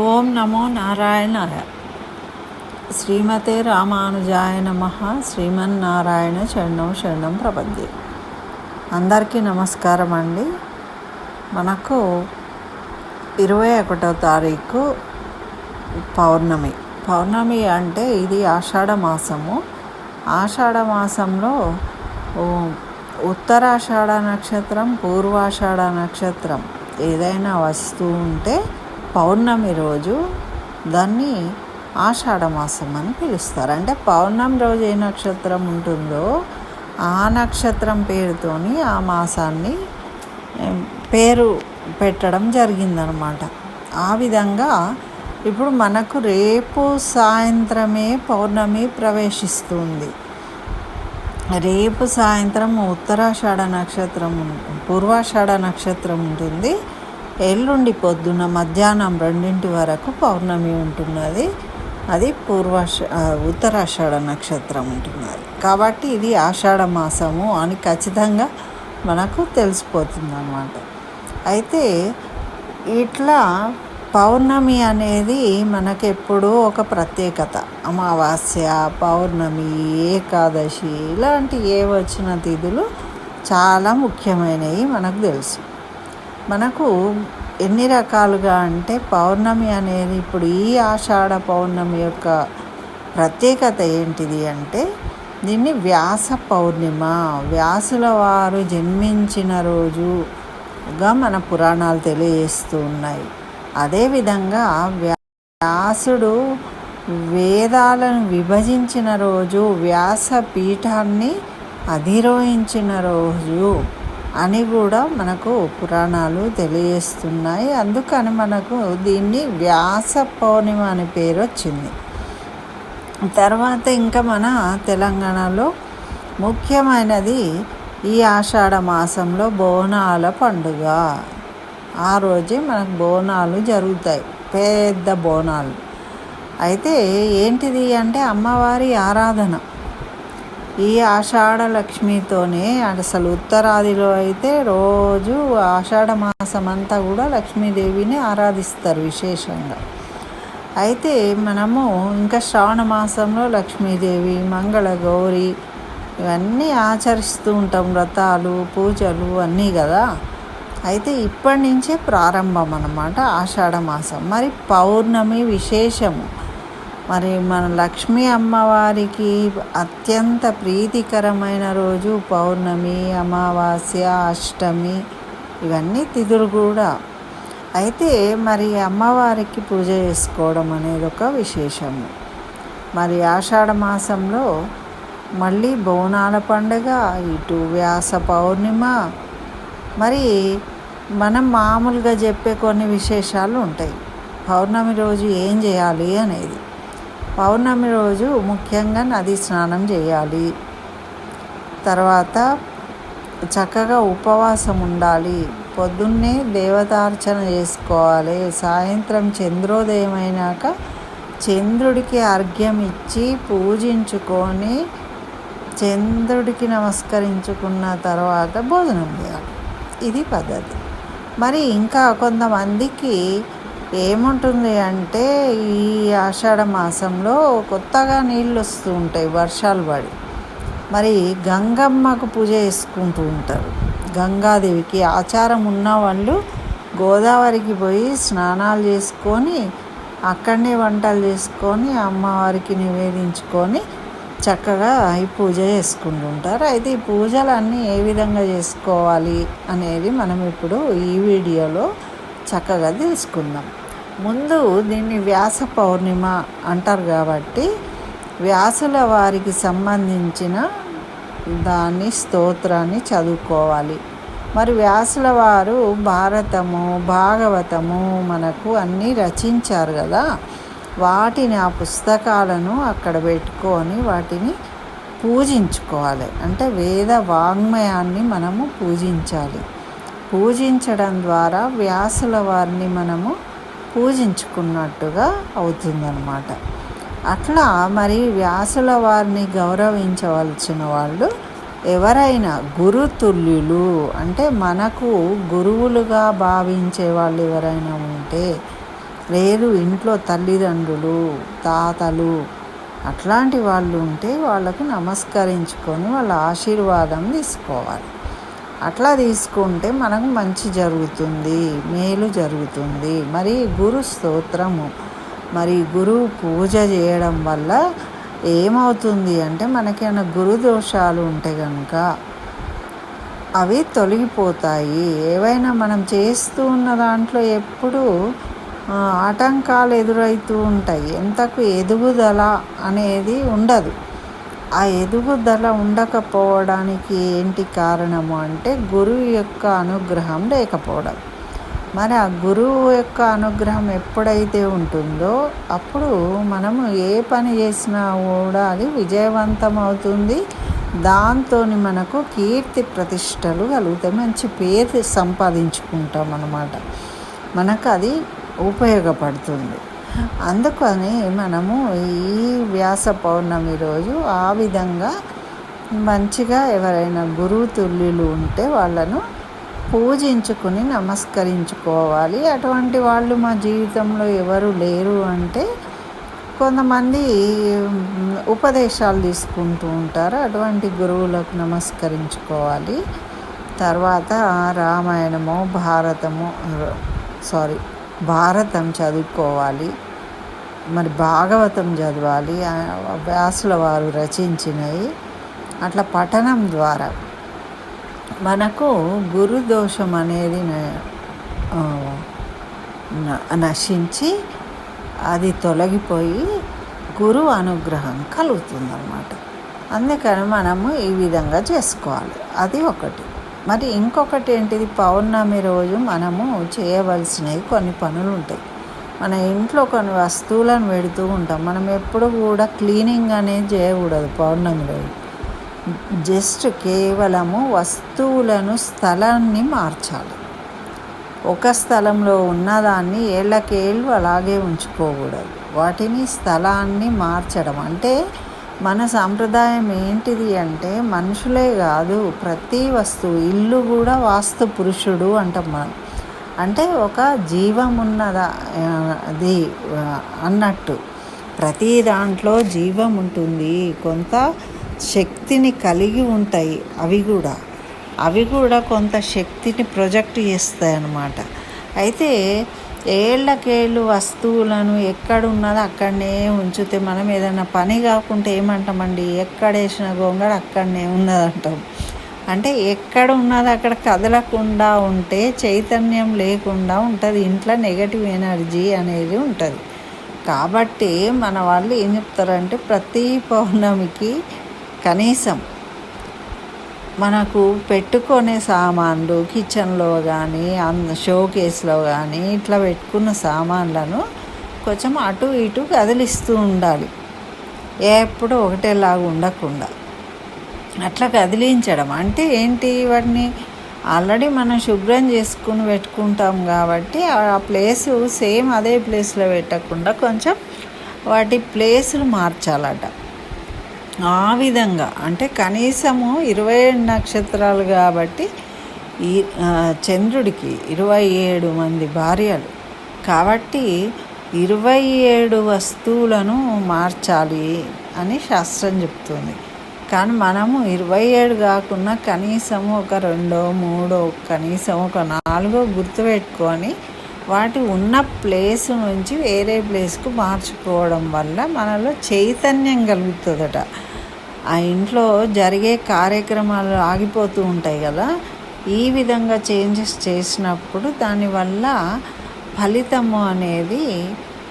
ఓం నమో నారాయణాయ. శ్రీమతే రామానుజాయ నమః. శ్రీమన్నారాయణ శరణం శరణం ప్రపద్యే. అందరికీ నమస్కారం అండి. మనకు 21వ తారీఖు పౌర్ణమి అంటే ఇది ఆషాఢ మాసము. ఆషాఢ మాసంలో ఉత్తరాషాఢ నక్షత్రం, పూర్వాషాఢ నక్షత్రం ఏదైనా వస్తూ ఉంటే పౌర్ణమి రోజు దాన్ని ఆషాఢ మాసం అని పిలుస్తారు. అంటే పౌర్ణమి రోజు ఏ నక్షత్రం ఉంటుందో ఆ నక్షత్రం పేరుతోని ఆ మాసాన్ని పేరు పెట్టడం జరిగిందనమాట. ఆ విధంగా ఇప్పుడు మనకు రేపు సాయంత్రమే పౌర్ణమి ప్రవేశిస్తుంది. రేపు సాయంత్రం ఉత్తరాషాఢ నక్షత్రం, పూర్వాషాఢ నక్షత్రం ఉంటుంది. ఎల్లుండి పొద్దున మధ్యాహ్నం 2 వరకు పౌర్ణమి ఉంటున్నది. అది ఉత్తరాషాఢ నక్షత్రం ఉంటున్నది. కాబట్టి ఇది ఆషాఢ మాసము అని ఖచ్చితంగా మనకు తెలిసిపోతుంది అన్నమాట. అయితే ఇట్లా పౌర్ణమి అనేది మనకు ఎప్పుడూ ఒక ప్రత్యేకత. అమావాస్య, పౌర్ణమి, ఏకాదశి ఇలాంటి వచ్చిన తిథులు చాలా ముఖ్యమైనవి మనకు తెలుసు. మనకు ఎన్ని రకాలుగా అంటే పౌర్ణమి అనేది ఇప్పుడు ఈ ఆషాఢ పౌర్ణమి యొక్క ప్రత్యేకత ఏంటిది అంటే దీన్ని వ్యాస పౌర్ణిమ, వ్యాసుల వారు జన్మించిన రోజుగా మన పురాణాలు తెలియజేస్తూ ఉన్నాయి. అదేవిధంగా వ్యాసుడు వేదాలను విభజించిన రోజు, వ్యాస పీఠాన్ని అధిరోహించిన రోజు అని కూడా మనకు పురాణాలు తెలియజేస్తున్నాయి. అందుకని మనకు దీన్ని వ్యాస పౌర్ణిమ అనే పేరు వచ్చింది. తర్వాత ఇంకా మన తెలంగాణలో ముఖ్యమైనది ఈ ఆషాఢ మాసంలో బోనాల పండుగ. ఆ రోజే మనకు బోనాలు జరుగుతాయి, పెద్ద బోనాలు. అయితే ఏంటిది అంటే అమ్మవారి ఆరాధన. ఈ ఆషాఢ లక్ష్మితోనే అసలు ఉత్తరాదిలో అయితే రోజు ఆషాఢ మాసం అంతా కూడా లక్ష్మీదేవిని ఆరాధిస్తారు విశేషంగా. అయితే మనము ఇంకా శ్రావణ మాసంలో లక్ష్మీదేవి, మంగళగౌరి ఇవన్నీ ఆచరిస్తూ ఉంటాం, వ్రతాలు, పూజలు అన్నీ కదా. అయితే ఇప్పటి నుంచే ప్రారంభం అన్నమాట ఆషాఢ మాసం. మరి పౌర్ణమి విశేషము. మరి మన లక్ష్మీ అమ్మవారికి అత్యంత ప్రీతికరమైన రోజు పౌర్ణమి, అమావాస్య, అష్టమి ఇవన్నీ తిథులు కూడా. అయితే మరి అమ్మవారికి పూజ చేసుకోవడం అనేది ఒక విశేషము. మరి ఆషాఢ మాసంలో మళ్ళీ బోనాల పండుగ, ఇటు వ్యాస పౌర్ణిమ, మరి మనం మామూలుగా చెప్పే కొన్ని విశేషాలు ఉంటాయి. పౌర్ణమి రోజు ఏం చేయాలి అనేది. పౌర్ణమి రోజు ముఖ్యంగా నది స్నానం చేయాలి. తర్వాత చక్కగా ఉపవాసం ఉండాలి. పొద్దున్నే దేవతార్చన చేసుకోవాలి. సాయంత్రం చంద్రోదయం అయినాక చంద్రుడికి అర్ఘ్యం ఇచ్చి పూజించుకొని చంద్రుడికి నమస్కరించుకున్న తర్వాత భోజనం చేయాలి. ఇది పద్ధతి. మరి ఇంకా కొంతమందికి ఏముంటుంది అంటే ఈ ఆషాఢ మాసంలో కొత్తగా నీళ్ళు వస్తూ ఉంటాయి, వర్షాలు పడి. మరి గంగమ్మకు పూజ చేసుకుంటూ ఉంటారు. గంగాదేవికి ఆచారం ఉన్న వాళ్ళు గోదావరికి పోయి స్నానాలు చేసుకొని అక్కడనే వంటలు చేసుకొని అమ్మవారికి నివేదించుకొని చక్కగా ఈ పూజ చేసుకుంటూ ఉంటారు. అయితే ఈ పూజలన్నీ ఏ విధంగా చేసుకోవాలి అనేది మనం ఇప్పుడు ఈ వీడియోలో చక్కగా తెలుసుకుందాం. ముందు దీన్ని వ్యాస పౌర్ణిమ అంటారు కాబట్టి వ్యాసుల వారికి సంబంధించిన దాన్ని స్తోత్రాన్ని చదువుకోవాలి. మరి వ్యాసుల వారు భారతము, భాగవతము మనకు అన్నీ రచించారు కదా. వాటిని, ఆ పుస్తకాలను అక్కడ పెట్టుకొని వాటిని పూజించుకోవాలి. అంటే వేద వాంగ్మయాన్ని మనము పూజించాలి. పూజించడం ద్వారా వ్యాసుల వారిని మనము పూజించుకున్నట్టుగా అవుతుందన్నమాట. అట్లా మరి వ్యాసుల వారిని గౌరవించవలసిన వాళ్ళు ఎవరైనా గురుతుల్యులు అంటే మనకు గురువులుగా భావించే వాళ్ళు ఎవరైనా ఉంటే లేదు ఇంట్లో తల్లిదండ్రులు, తాతలు అట్లాంటి వాళ్ళు ఉంటే వాళ్ళకు నమస్కరించుకొని వాళ్ళ ఆశీర్వాదం తీసుకోవాలి. అట్లా తీసుకుంటే మనకు మంచి జరుగుతుంది, మేలు జరుగుతుంది. మరి గురు స్తోత్రము, మరి గురువు పూజ చేయడం వల్ల ఏమవుతుంది అంటే మనకేమైనా గురు దోషాలు ఉంటే కనుక అవి తొలగిపోతాయి. ఏవైనా మనం చేస్తూ ఉన్న దాంట్లో ఎప్పుడూ ఆటంకాలు ఎదురవుతూ ఉంటాయి. ఎంతకు ఎదుగుదల అనేది ఉండదు. ఆ ఎదుగుదల ఉండకపోవడానికి ఏంటి కారణము అంటే గురువు యొక్క అనుగ్రహం లేకపోవడం. మరి ఆ గురువు యొక్క అనుగ్రహం ఎప్పుడైతే ఉంటుందో అప్పుడు మనము ఏ పని చేసినా కూడా అది విజయవంతం అవుతుంది. దాంతో మనకు కీర్తి ప్రతిష్టలు కలుగుతాయి, మంచి పేరు సంపాదించుకుంటాం అన్నమాట. మనకు అది ఉపయోగపడుతుంది. అందుకని మనము ఈ వ్యాస పౌర్ణమి రోజు ఆ విధంగా మంచిగా ఎవరైనా గురువు తుల్యులు ఉంటే వాళ్ళను పూజించుకుని నమస్కరించుకోవాలి. అటువంటి వాళ్ళు మా జీవితంలో ఎవరు లేరు అంటే కొంతమంది ఉపదేశాలు తీసుకుంటూ ఉంటారు. అటువంటి గురువులకు నమస్కరించుకోవాలి. తర్వాత రామాయణము, భారతం చదువుకోవాలి. మరి భాగవతం చదవాలి, వ్యాసుల వారు రచించినవి. అట్లా పఠనం ద్వారా మనకు గురు దోషం అనేది నశించి అది తొలగిపోయి గురు అనుగ్రహం కలుగుతుందన్నమాట. అందుకని మనము ఈ విధంగా చేసుకోవాలి. అది ఒకటి. మరి ఇంకొకటి ఏంటిది, పౌర్ణమి రోజు మనము చేయవలసినవి కొన్ని పనులు ఉంటాయి. మన ఇంట్లో కొన్ని వస్తువులను పెడుతూ ఉంటాం. మనం ఎప్పుడు కూడా క్లీనింగ్ అనేది చేయకూడదు పౌర్ణమి రోజు. జస్ట్ కేవలము వస్తువులను, స్థలాన్ని మార్చాలి. ఒక స్థలంలో ఉన్నదాన్ని ఏళ్ళకేళ్ళు అలాగే ఉంచుకోకూడదు. వాటిని, స్థలాన్ని మార్చడం అంటే మన సాంప్రదాయం ఏంటిది అంటే మనుషులే కాదు, ప్రతి వస్తువు, ఇల్లు కూడా వాస్తు పురుషుడు అంటాం మనం. అంటే ఒక జీవం ఉన్నదా అది అన్నట్టు ప్రతి దాంట్లో జీవం ఉంటుంది, కొంత శక్తిని కలిగి ఉంటాయి. అవి కూడా కొంత శక్తిని ప్రొజెక్ట్ చేస్తాయి అన్నమాట. అయితే ఏళ్ళకేళ్ళు వస్తువులను ఎక్కడున్నదో అక్కడనే ఉంచితే మనం ఏదైనా పని కాకుంటే ఏమంటామండి, ఎక్కడేసిన గొంగడ అక్కడనే ఉన్నదంటాం. అంటే ఎక్కడ ఉన్నది అక్కడ కదలకుండా ఉంటే చైతన్యం లేకుండా ఉంటుంది, ఇంట్లో నెగటివ్ ఎనర్జీ అనేది ఉంటుంది. కాబట్టి మన వాళ్ళు ఏం చెప్తారంటే ప్రతి పౌర్ణమికి కనీసం మనకు పెట్టుకునే సామాన్లు, కిచెన్లో కానీ షోకేస్లో కానీ ఇట్లా పెట్టుకున్న సామాన్లను కొంచెం అటు ఇటు కదిలిస్తూ ఉండాలి. ఎప్పుడు ఒకటేలాగా ఉండకుండా అట్లా కదిలించడం అంటే ఏంటి, వాటిని ఆల్రెడీ మనం శుభ్రం చేసుకుని పెట్టుకుంటాం కాబట్టి ఆ ప్లేసు సేమ్ అదే ప్లేస్లో పెట్టకుండా కొంచెం వాటి ప్లేసులు మార్చాలట. ఆ విధంగా అంటే కనీసము 27 నక్షత్రాలు కాబట్టి ఈ చంద్రుడికి 27 మంది భార్యలు కాబట్టి 27 వస్తువులను మార్చాలి అని శాస్త్రం చెప్తుంది. కానీ మనము 27 కాకుండా కనీసం ఒక 2, 3, కనీసం ఒక 4 గుర్తుపెట్టుకొని వాటి ఉన్న ప్లేస్ నుంచి వేరే ప్లేస్కు మార్చుకోవడం వల్ల మనలో చైతన్యం కలుగుతుందట. ఆ ఇంట్లో జరిగే కార్యక్రమాలు ఆగిపోతూ ఉంటాయి కదా, ఈ విధంగా చేంజెస్ చేసినప్పుడు దానివల్ల ఫలితము అనేది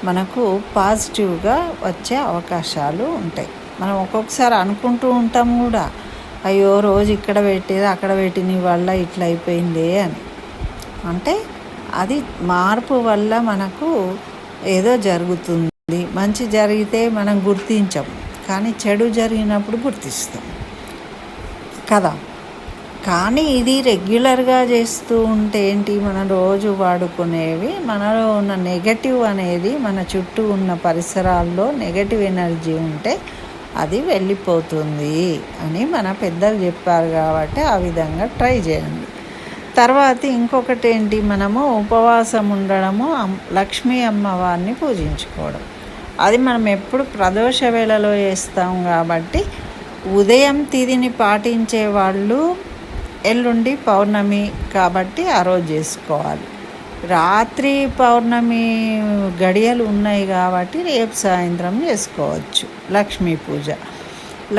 మనకు పాజిటివ్గా వచ్చే అవకాశాలు ఉంటాయి. మనం ఒక్కొక్కసారి అనుకుంటూ ఉంటాం కూడా, అయ్యో రోజు ఇక్కడ పెట్టేది అక్కడ పెట్టిన వల్ల ఇట్లా అయిపోయింది అని. అంటే అది మార్పు వల్ల మనకు ఏదో జరుగుతుంది. మంచి జరిగితే మనం గుర్తించం, కానీ చెడు జరిగినప్పుడు గుర్తిస్తాం కదా. కానీ ఇది రెగ్యులర్గా చేస్తూ ఉంటే ఏంటి, మనం రోజు వాడుకునేవి మనలో ఉన్న నెగటివ్ అనేది, మన చుట్టూ ఉన్న పరిసరాల్లో నెగటివ్ ఎనర్జీ ఉంటే అది వెళ్ళిపోతుంది అని మన పెద్దలు చెప్పారు. కాబట్టి ఆ విధంగా ట్రై చేయండి. తర్వాత ఇంకొకటి ఏంటి, మనము ఉపవాసం ఉండడము, లక్ష్మీ అమ్మవారిని పూజించుకోవడం. అది మనం ఎప్పుడు ప్రదోష వేళలో చేస్తాం కాబట్టి ఉదయం తిథిని పాటించే వాళ్ళు ఎల్లుండి పౌర్ణమి కాబట్టి ఆ రోజు చేసుకోవాలి. రాత్రి పౌర్ణమి గడియలు ఉన్నాయి కాబట్టి రేపు సాయంత్రం చేసుకోవచ్చు లక్ష్మీ పూజ.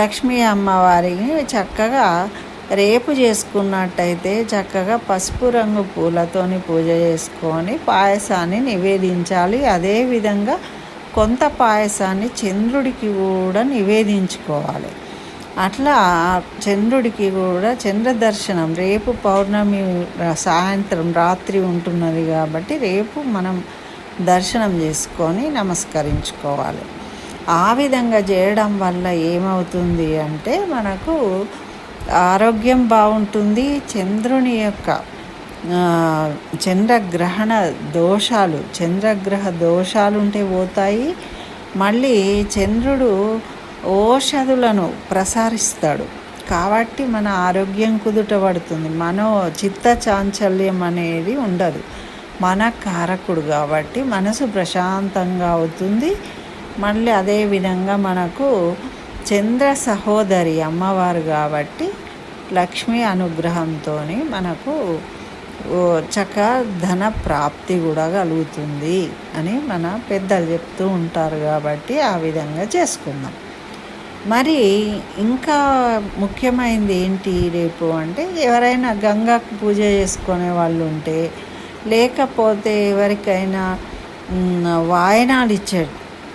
లక్ష్మీ అమ్మవారిని చక్కగా రేపు చేసుకున్నట్టయితే చక్కగా పసుపు రంగు పూలతోని పూజ చేసుకొని పాయసాన్ని నివేదించాలి. అదేవిధంగా కొంత పాయసాన్ని చంద్రుడికి కూడా నివేదించుకోవాలి. అట్లా చంద్రుడికి కూడా చంద్ర దర్శనం రేపు పౌర్ణమి సాయంత్రం రాత్రి ఉంటున్నది కాబట్టి రేపు మనం దర్శనం చేసుకొని నమస్కరించుకోవాలి. ఆ విధంగా చేయడం వల్ల ఏమవుతుంది అంటే మనకు ఆరోగ్యం బాగుంటుంది. చంద్రుని యొక్క చంద్రగ్రహ దోషాలు ఉంటే పోతాయి. మళ్ళీ చంద్రుడు ఓషధులను ప్రసారిస్తాడు కాబట్టి మన ఆరోగ్యం కుదుట పడుతుంది. చిత్త చాంచల్యం అనేది ఉండదు. మన కారకుడు కాబట్టి మనసు ప్రశాంతంగా అవుతుంది. మళ్ళీ అదేవిధంగా మనకు చంద్ర సహోదరి అమ్మవారు కాబట్టి లక్ష్మీ అనుగ్రహంతో మనకు చక్కగా ధన ప్రాప్తి కూడా కలుగుతుంది అని మన పెద్దలు చెప్తూ ఉంటారు కాబట్టి ఆ విధంగా చేసుకుందాం. మరి ఇంకా ముఖ్యమైనది ఏంటి రేపు అంటే, ఎవరైనా గంగాకు పూజ చేసుకునే వాళ్ళు ఉంటే, లేకపోతే ఎవరికైనా వాయనాలు ఇచ్చే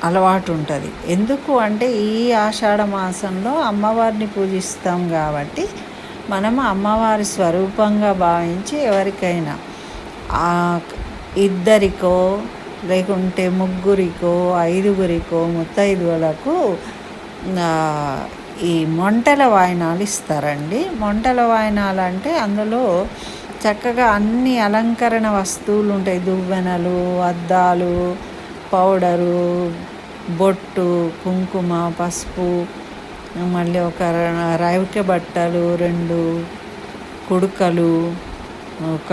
అలవాటు ఉంటుంది. ఎందుకు అంటే ఈ ఆషాఢ మాసంలో అమ్మవారిని పూజిస్తాం కాబట్టి మనము అమ్మవారి స్వరూపంగా భావించి ఎవరికైనా ఇద్దరికో లేకుంటే ముగ్గురికో ఐదుగురికో ముత్తైదువులకు ఈ మొంటల వాయినాలు ఇస్తారండి. మొంటల వాయినాలు అంటే అందులో చక్కగా అన్ని అలంకరణ వస్తువులు ఉంటాయి. దువ్వెనలు, అద్దాలు, పౌడరు, బొట్టు, కుంకుమ, పసుపు, మళ్ళీ ఒక రవిక బట్టలు, 2 కుడుకలు, ఒక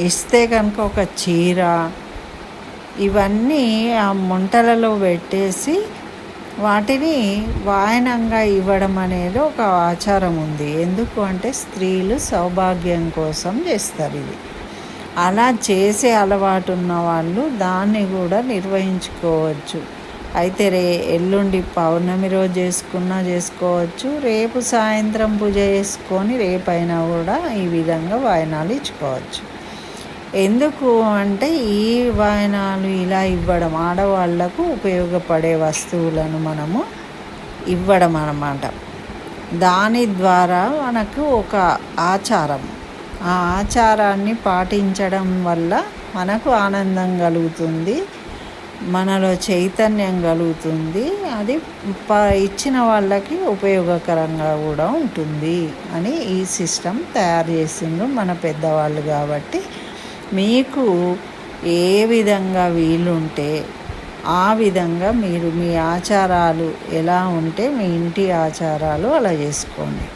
ఇస్తే కనుక ఒక చీర, ఇవన్నీ ఆ మొంటలలో పెట్టేసి వాటిని వాయనంగా ఇవ్వడం అనేది ఒక ఆచారం ఉంది. ఎందుకు అంటే స్త్రీలు సౌభాగ్యం కోసం చేస్తారు ఇది. అలా చేసే అలవాటు ఉన్న వాళ్ళు దాన్ని కూడా నిర్వహించుకోవచ్చు. అయితే ఎల్లుండి పౌర్ణమి రోజు చేసుకోవచ్చు. రేపు సాయంత్రం పూజ చేసుకొని రేపైనా కూడా ఈ విధంగా వాయనాలు ఇచ్చుకోవచ్చు. ఎందుకు అంటే ఈ వాయనాలు ఇలా ఇవ్వడం ఆడవాళ్లకు ఉపయోగపడే వస్తువులను మనము ఇవ్వడం అన్నమాట. దాని ద్వారా మనకు ఒక ఆచారం, ఆ ఆచారాన్ని పాటించడం వల్ల మనకు ఆనందం కలుగుతుంది, మనలో చైతన్యం కలుగుతుంది. అది ఇచ్చిన వాళ్ళకి ఉపయోగకరంగా కూడా ఉంటుంది అని ఈ సిస్టమ్ తయారు చేసిండ్రు మన పెద్దవాళ్ళు. కాబట్టి మీకు ఏ విధంగా వీలుంటే ఆ విధంగా మీరు మీ ఆచారాలు ఎలా ఉంటే మీ ఇంటి ఆచారాలు అలా చేసుకోండి.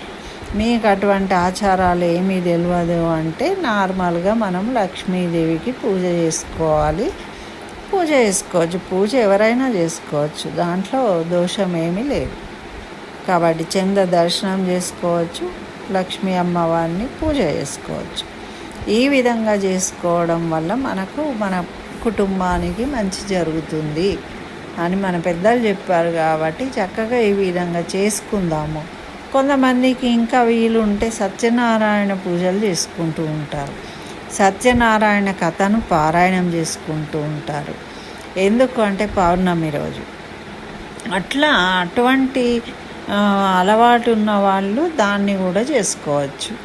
మీకు అటువంటి ఆచారాలు ఏమీ తెలియదు అంటే నార్మల్గా మనం లక్ష్మీదేవికి పూజ చేసుకోవాలి, పూజ చేసుకోవచ్చు. పూజ ఎవరైనా చేసుకోవచ్చు, దాంట్లో దోషం ఏమీ లేదు. కాబట్టి చంద్ర దర్శనం చేసుకోవచ్చు, లక్ష్మీ అమ్మవారిని పూజ చేసుకోవచ్చు. ఈ విధంగా చేసుకోవడం వల్ల మనకు మన కుటుంబానికి మంచి జరుగుతుంది అని మన పెద్దలు చెప్పారు. కాబట్టి చక్కగా ఈ విధంగా చేసుకుందాము. కొంతమందికి ఇంకా వీలుంటే సత్యనారాయణ పూజలు చేసుకుంటూ ఉంటారు, సత్యనారాయణ కథను పారాయణం చేసుకుంటూ ఉంటారు. ఎందుకు అంటే పౌర్ణమి రోజు. అటువంటి అలవాటు ఉన్న వాళ్ళు దాన్ని కూడా చేసుకోవచ్చు.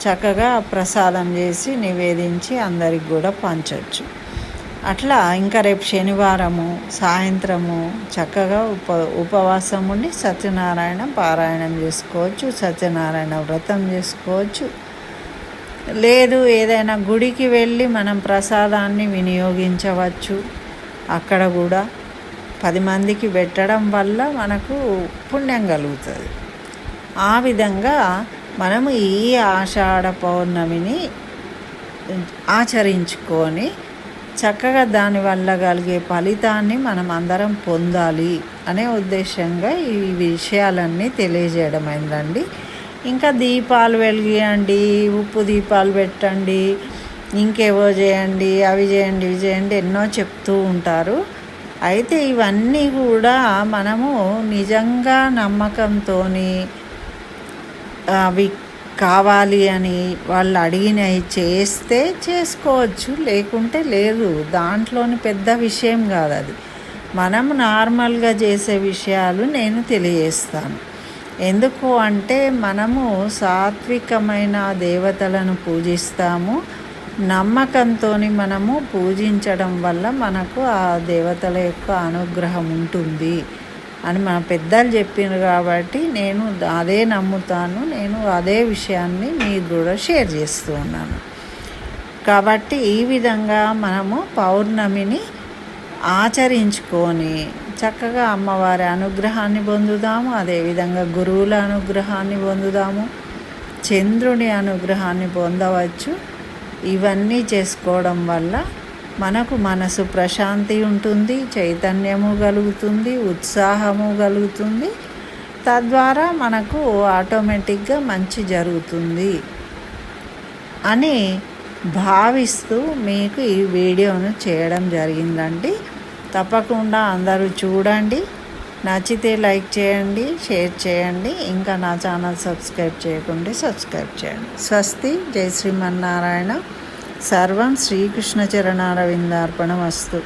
చక్కగా ప్రసాదం చేసి నివేదించి అందరికి కూడా పంచవచ్చు. అట్లా ఇంకా రేపు శనివారము సాయంత్రము చక్కగా ఉపవాసం ఉండి సత్యనారాయణ పారాయణం చేసుకోవచ్చు, సత్యనారాయణ వ్రతం చేసుకోవచ్చు. లేదు ఏదైనా గుడికి వెళ్ళి మనం ప్రసాదాన్ని వినియోగించవచ్చు. అక్కడ కూడా 10 మందికి పెట్టడం వల్ల మనకు పుణ్యం కలుగుతుంది. ఆ విధంగా మనము ఈ ఆషాఢ పౌర్ణమిని ఆచరించుకొని చక్కగా దానివల్ల కలిగే ఫలితాన్ని మనం అందరం పొందాలి అనే ఉద్దేశంగా ఈ విషయాలన్నీ తెలియజేయడమైందండి. ఇంకా దీపాలు వెలిగియండి, ఉప్పు దీపాలు పెట్టండి, ఇంకేవో చేయండి, అవి చేయండి, ఇవి చేయండి, ఎన్నో చెప్తూ ఉంటారు. అయితే ఇవన్నీ కూడా మనము నిజంగా నమ్మకంతో అవి కావాలి అని వాళ్ళు అడిగినవి చేస్తే చేసుకోవచ్చు, లేకుంటే లేదు. దాంట్లోని పెద్ద విషయం కాదు అది. మనం నార్మల్గా చేసే విషయాలు నేను తెలియజేస్తాను. ఎందుకు అంటే మనము సాత్వికమైన దేవతలను పూజిస్తాము. నమ్మకంతో మనము పూజించడం వల్ల మనకు ఆ దేవతల యొక్క అనుగ్రహం ఉంటుంది అని మన పెద్దలు చెప్పారు. కాబట్టి నేను అదే నమ్ముతాను. నేను అదే విషయాన్ని మీకు కూడా షేర్ చేస్తూ ఉన్నాను. కాబట్టి ఈ విధంగా మనము పౌర్ణమిని ఆచరించుకొని చక్కగా అమ్మవారి అనుగ్రహాన్ని పొందుదాము. అదేవిధంగా గురువుల అనుగ్రహాన్ని పొందుదాము, చంద్రుని అనుగ్రహాన్ని పొందవచ్చు. ఇవన్నీ చేసుకోవడం వల్ల మనకు మనసు ప్రశాంతి ఉంటుంది, చైతన్యము కలుగుతుంది, ఉత్సాహము కలుగుతుంది. తద్వారా మనకు ఆటోమేటిక్గా మంచి జరుగుతుంది అని భావిస్తూ మీకు ఈ వీడియోను చేయడం జరిగిందండి. తప్పకుండా అందరూ చూడండి. నచ్చితే లైక్ చేయండి, షేర్ చేయండి. ఇంకా నా ఛానల్ సబ్స్క్రైబ్ చేయకుండా సబ్స్క్రైబ్ చేయండి. స్వస్తి. జై శ్రీమన్నారాయణ. సర్వం శ్రీకృష్ణ చరణారవిందార్పణమస్తు.